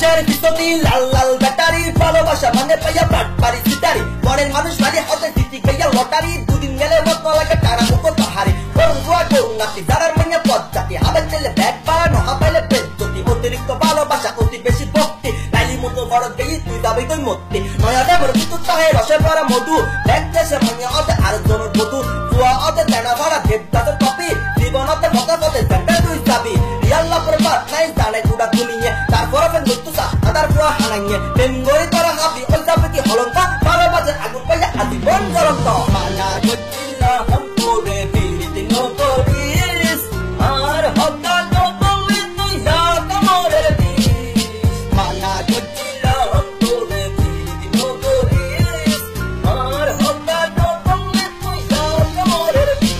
কিসের ভিতরি লাল লাল ব্যাটারি ভালোবাসা মানে পাইয়া প্রাট পারি সিটারি পরের মানুষ মানে হতে জিতি গইয়া লটারি দুদিন গেলে মত লাগে টানা মুখ পাহাড়ি করুয়া করুণাতি যারার মানে পদ্মাতি আবার চলে ব্যাগ বাড়ানো হাবাইলে পেদ্ধতি অতিরিক্ত ভালোবাসা অতি বেশি ভক্তি লাইলি মতো বড় গেই তুই দাবি তুই মত্তি নয়া দেবর বিদ্যুৎ তাহে রসে ভরা মধু ব্যাগ দেশে মানে অতে আর জনের বধু তুয়া অতে তেনা ভরা দেবদাসের কপি জীবনতে মতে পথে সেন্টার তুই যাবি রিয়াল্লা প্রবাদ নাই জানে গুড়া দুনিয়ে তারপর ফেন দুতুসা আদার পুয়া হানাইয়ে তেঙ্গই তারা হাবি ওই যাবে কি হলঙ্কা ভালোবাসে আগুন পাইয়া আজীবন জ্বলন্ত মানা গচ্ছিলা হাম তোরে ফিরিতে নকরিস আর হতা নকলি তুই যাক মোরে দিস মানা গচ্ছিলা হাম তোরে ফিরিতে নকরিস আর হতা নকলি তুই যাক মোরে দিস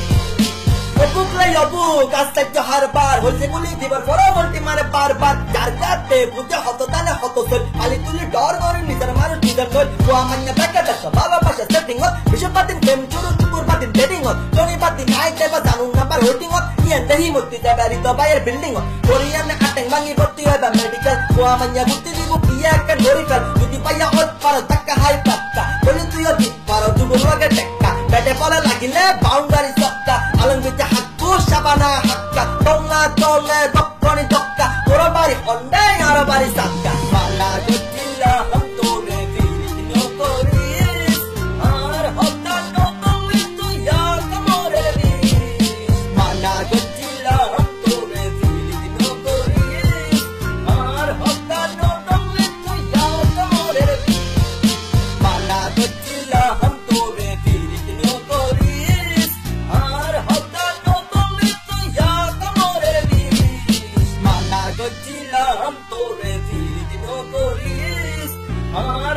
অপুকলাই অপুক আস্তে হার বার হইছে গুলি দিবার পরবর্তী মানে বারবার যার কাছে বুঝে হত তানে হত সল খালি তুলি ডর করে নিজের মানুষ নিজের সল কুয়া মান্য ব্যাকে দেখো ভালোবাসা সেটিং হত বিশ্বপাতিন প্রেম চুরু চুপুর পাতিন ডেটিং হত জনি পাতিন আই দেবা জানুন নাম্বার হোটিং হত ইয়ান দেহি মুক্তি দেবারি তো বাইয়ের বিল্ডিং হত কোরিয়ানে আটেং ভাঙি ভর্তি হইবা মেডিকেল কুয়া মান্য বুদ্ধি দিব বিয়া একটা ধরি ফেল যদি পাইয়া হত পারো টাকা হাই পাক্কা বলি তুই অতি পারো যুবর লগে টেক্কা বেটে পলে লাগিলে বাউন্ডারি সক্কা আলম বিচে হাক্কু সাবানা হাক্কা টঙ্গা চলে দক্ষিণী দক্কা তোর বাড়ি অন্ডাই আর বাড়ি সাক্কা মালা গচ্ছিলা হাম তোরে ফিরিতে নকরিস আর হতা নকলি তুই যাক মোরে দিস মালা গচ্ছিলা হাম তোরে ফিরিতে নকরিস আর হতা নকলি তুই যাক মোরে দিস মালা গচ্ছিলা হাম তোরে ফিরিতে নকরিস আর হতা নকলি তুই যাক মোরে দিস মানা গচ্ছিলা হাম তোরে ফিরিতে নকরিস আর